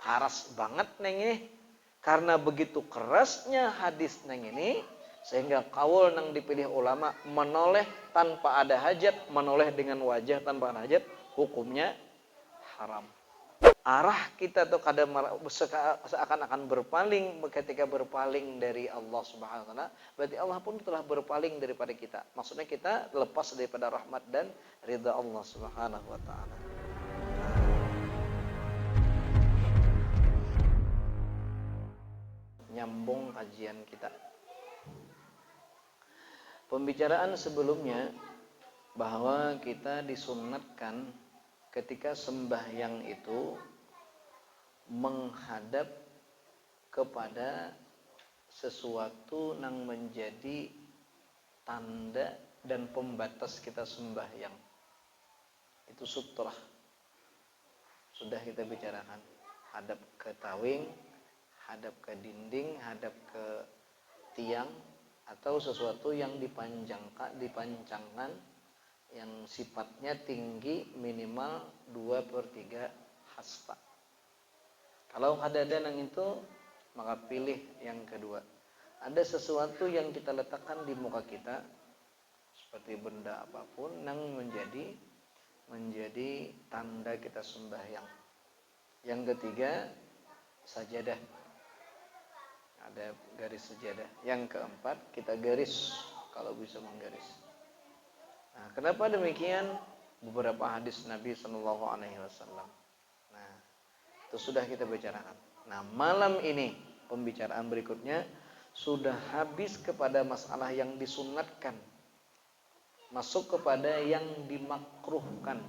haras banget neng ini. Karena begitu kerasnya hadis neng ini, sehingga kaul nang dipilih ulama menoleh tanpa ada hajat, menoleh dengan wajah tanpa ada hajat, hukumnya haram. Arah kita tuh kadang seakan-akan berpaling ketika berpaling dari Allah Subhanahu wa taala, berarti Allah pun telah berpaling daripada kita. Maksudnya kita lepas daripada rahmat dan ridha Allah Subhanahu wa taala. Nyambung kajian kita. Pembicaraan sebelumnya bahwa kita disunatkan ketika sembahyang itu menghadap kepada sesuatu yang menjadi tanda dan pembatas kita sembahyang. Itu sutrah. Sudah kita bicarakan. Hadap ke tawing, hadap ke dinding, hadap ke tiang, atau sesuatu yang dipancangkan yang sifatnya tinggi minimal 2/3 hasta. Kalau ada yang itu, maka pilih yang kedua. Ada sesuatu yang kita letakkan di muka kita, seperti benda apapun yang menjadi tanda kita sembahyang. Yang ketiga, sajadah. Ada garis sajadah. Yang keempat, kita garis kalau bisa menggaris. Nah, kenapa demikian? Beberapa hadis Nabi Shallallahu Alaihi Wasallam. Nah, itu sudah kita bicarakan. Nah, malam ini pembicaraan berikutnya sudah habis kepada masalah yang disunatkan, masuk kepada yang dimakruhkan.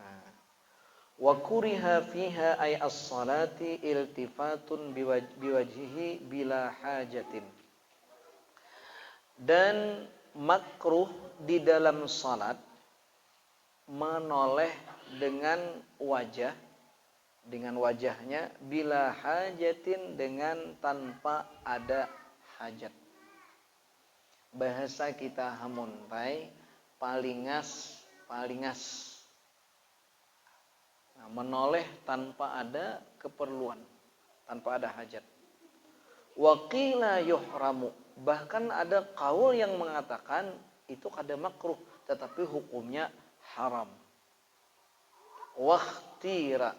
Nah, wa kuriha fiha ay as-salati iltifatun biwajhihi bila hajatin. Dan makruh di dalam salat menoleh dengan wajahnya bila hajatin, dengan tanpa ada hajat. Bahasa kita hamuntai palingas. Nah, menoleh tanpa ada keperluan, tanpa ada hajat. Wa qila yuhramu, bahkan ada qaul yang mengatakan itu kada makruh tetapi hukumnya haram. Wakhtira,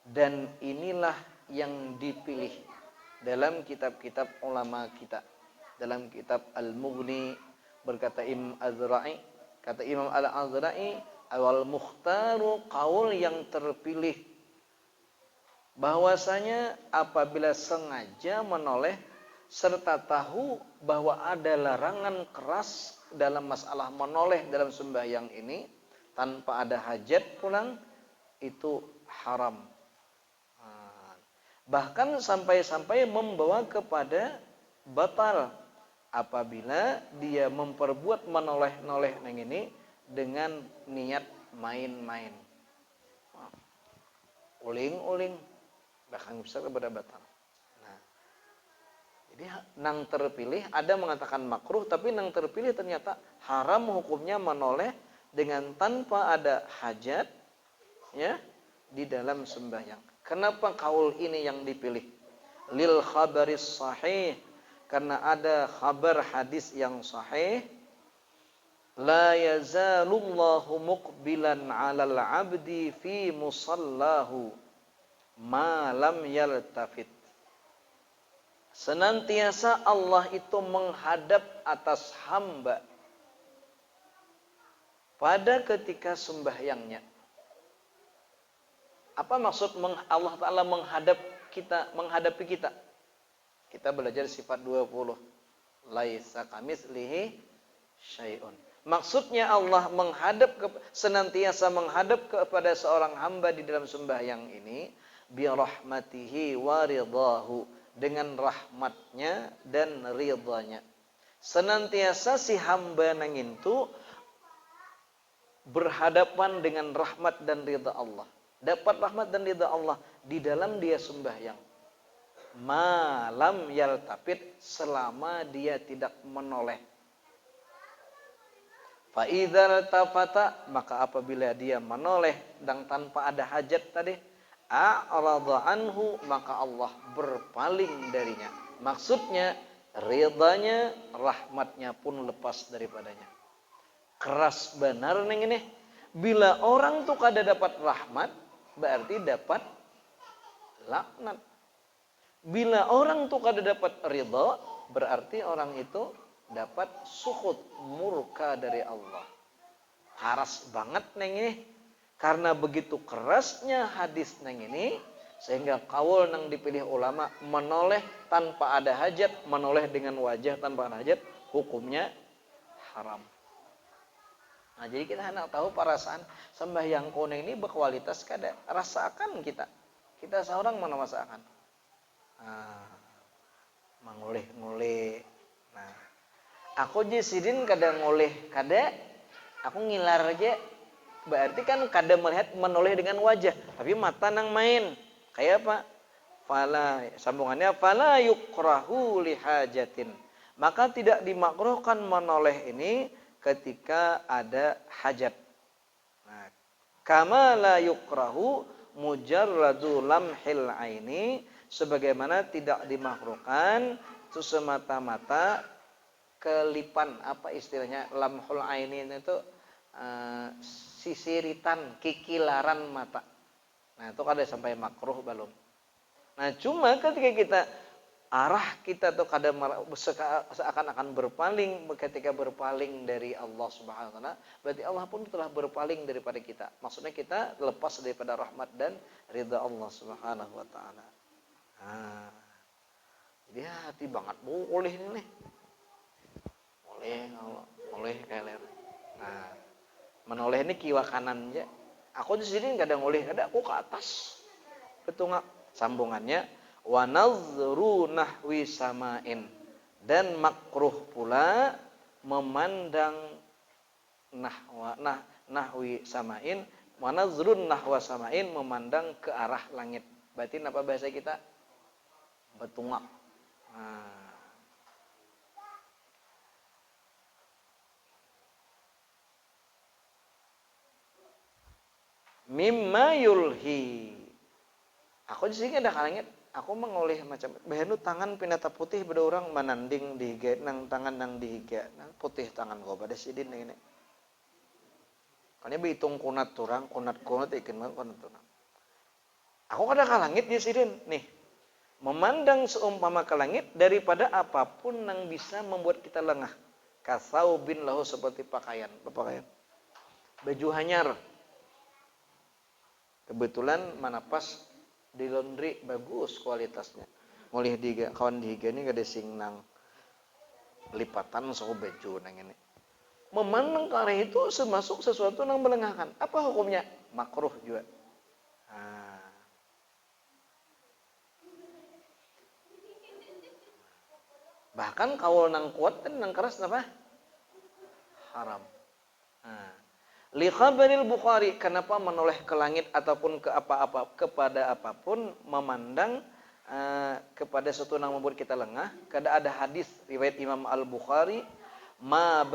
dan inilah yang dipilih dalam kitab-kitab ulama kita. Dalam kitab Al-Mughni berkata Imam Azra'i, kata Imam Al-Azra'i, awal mukhtaru, qaul yang terpilih bahwasanya apabila sengaja menoleh serta tahu bahwa ada larangan keras dalam masalah menoleh dalam sembahyang ini tanpa ada hajat pulang, itu haram. Bahkan sampai-sampai membawa kepada batal apabila dia memperbuat menoleh-noleh yang ini dengan niat main-main, uling-uling, bahkan bisa kepada batal. Nah, jadi nang terpilih ada mengatakan makruh, tapi nang terpilih ternyata haram hukumnya menoleh dengan tanpa ada hajat, ya, di dalam sembahyang. Kenapa kaul ini yang dipilih? Lil khabaris sahih, karena ada khabar hadis yang sahih, la yazalullahu muqbilan 'alal 'abdi fi musallahu ma lam yaltafit. Senantiasa Allah itu menghadap atas hamba pada ketika sembahyangnya. Apa maksud Allah Ta'ala menghadapi kita? Kita belajar sifat 20. Laisa kamitslihi syai'un. Maksudnya Allah senantiasa menghadap kepada seorang hamba di dalam sembahyang ini bi rahmatihi wa ridahu, dengan rahmatnya dan ridhanya. Senantiasa si hamba nang itu berhadapan dengan rahmat dan ridha Allah. Dapat rahmat dan ridha Allah di dalam dia sembahyang. Malam yaltafit, selama dia tidak menoleh. Fa idzal tafata, maka apabila dia menoleh dan tanpa ada hajat tadi, a'rada anhu, maka Allah berpaling darinya. Maksudnya ridanya, rahmatnya pun lepas daripadanya. Keras benar neng ini. Bila orang tuh kada dapat rahmat, berarti dapat laknat. Bila orang tuh kada dapat ridha, berarti orang itu dapat sukhut, murka dari Allah. Keras banget neng ini. Karena begitu kerasnya hadis neng ini, sehingga kaul nang dipilih ulama menoleh tanpa ada hajat, menoleh dengan wajah tanpa ada hajat, hukumnya haram. Nah, jadi kita hendak tahu perasaan sembahyang kuning ini berkualitas kada. Rasakan kita. Kita seorang mana masakan. Mengoleh-ngoleh. Nah, aku jisidin kada ngoleh, kada. Aku ngilar aja. Berarti kan kada melihat menoleh dengan wajah, tapi mata nang main. Kayak apa? Fala, sambungannya fala yukrahu lihajatin. Maka tidak dimakruhkan menoleh ini ketika ada hajat. Nah, kama la yukrahu mujarradu lamhil aini, sebagaimana tidak dimakruhkan itu semata-mata kelipan, apa istilahnya, lamhul aini itu sisiritan, kikilaran mata. Nah, itu kada sampai makruh belum. Nah, cuma ketika kita arah kita tuh kada seakan-akan berpaling, ketika berpaling dari Allah Subhanahu wa taala, berarti Allah pun telah berpaling daripada kita. Maksudnya kita lepas daripada rahmat dan ridha Allah Subhanahu wa taala. Nah, jadi hati banget bu oleh ini nih. Oleh kayak. Nah, menoleh ini kiwa kanan aja. Aku di sini enggak ada ngoleh, ada aku ke atas. Betungak sambungannya wa nazru nahwi samain, dan makruh pula memandang nahwi samain, wa nazrun nahwa samain, memandang ke arah langit. Berarti apa bahasa kita? Betungak. Nah, mimma yulhi. Aku di sini ada kalangit, aku mengoleh macam behenu tangan pinata putih pada orang menanding di higa, nang tangan nang di higa, nang putih tangan kau pada sidin ini. Kanya bitung kunat ikan kunat turang. Aku kada kalangit di sidin nih. Memandang seumpama ke langit daripada apapun yang bisa membuat kita lengah. Kasau bin lahu, seperti pakaian. Baju hanyar. Kebetulan mana pas di laundry bagus kualitasnya. Mulih diga kawan diga ini kada sing nang lipatan so baju nang ini. Memandang ke arah itu semasuk sesuatu nang melengahkan. Apa hukumnya? Makruh juga. Nah. Bahkan kaul nang kuat dan nang keras apa? Haram. Nah. Li khabaril Bukhari, kenapa menoleh ke langit ataupun ke apa-apa, kepada apapun, memandang kepada sesuatu yang membuat kita lengah. Kada ada hadis riwayat Imam Al-Bukhari, ma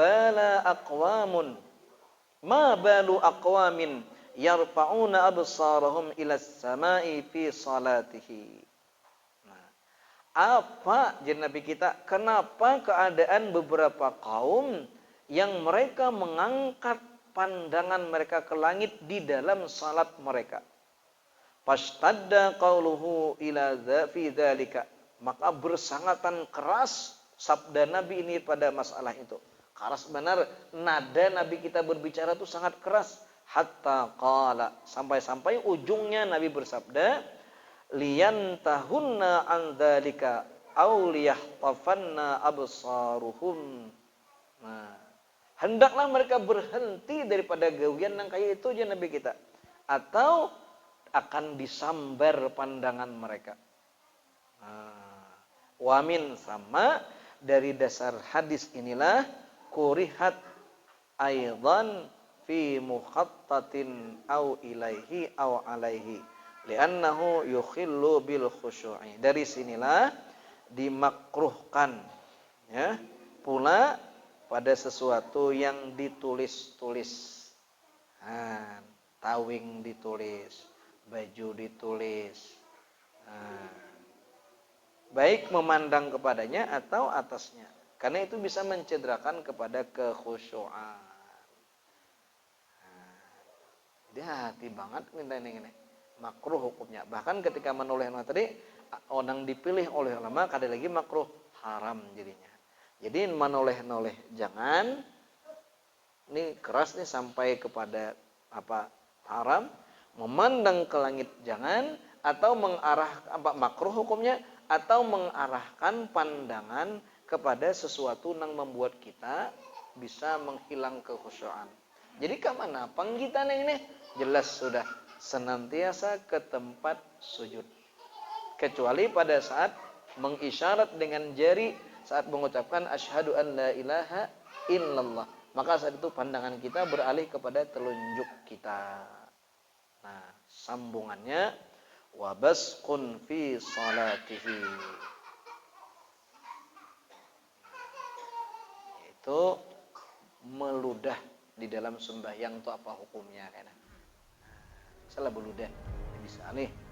balu aqwamin yarfa'una absarahum ila samai fi salatihi. Nah, apa jadi Nabi kita, kenapa keadaan beberapa kaum yang mereka mengangkat pandangan mereka ke langit di dalam salat mereka. Pastadda qauluhu ila fi dzalika, maka bersangatan keras sabda Nabi ini pada masalah itu. Keras benar, nada Nabi kita berbicara itu sangat keras. Hatta qala, sampai-sampai ujungnya Nabi bersabda, liyantahunna an dzalika aw liyahtafanna absaruhum. Nah, hendaklah mereka berhenti daripada gawian yang kayak itu aja Nabi kita, atau akan disambar pandangan mereka. Wamin, sama dari dasar hadis inilah kurihat aidan fi mukhattatin au ilaihi au alaihi li'annahu yukhillu bil khusyu'i. Dari sinilah dimakruhkan ya pula pada sesuatu yang ditulis-tulis. Tawing ditulis, baju ditulis. Nah, baik memandang kepadanya atau atasnya. Karena itu bisa mencederakan kepada kekhusyuan. Nah, jadi hati banget minta ini. Makruh hukumnya. Bahkan ketika menulis tadi, orang dipilih oleh ulama, kadang lagi makruh, haram jadinya. Jadi menoleh-noleh jangan, ini keras nih sampai kepada apa haram, memandang ke langit jangan, atau mengarah apa makruh hukumnya, atau mengarahkan pandangan kepada sesuatu yang membuat kita bisa menghilang kekhusyuan. Jadi ke mana? Panggitan ini jelas sudah senantiasa ke tempat sujud. Kecuali pada saat mengisyarat dengan jari saat mengucapkan asyhadu an la ilaha illallah. Maka saat itu pandangan kita beralih kepada telunjuk kita. Nah, sambungannya wabasqun fi salatihi. Itu meludah di dalam sembahyang itu apa hukumnya kan? Salah beludah bisa nih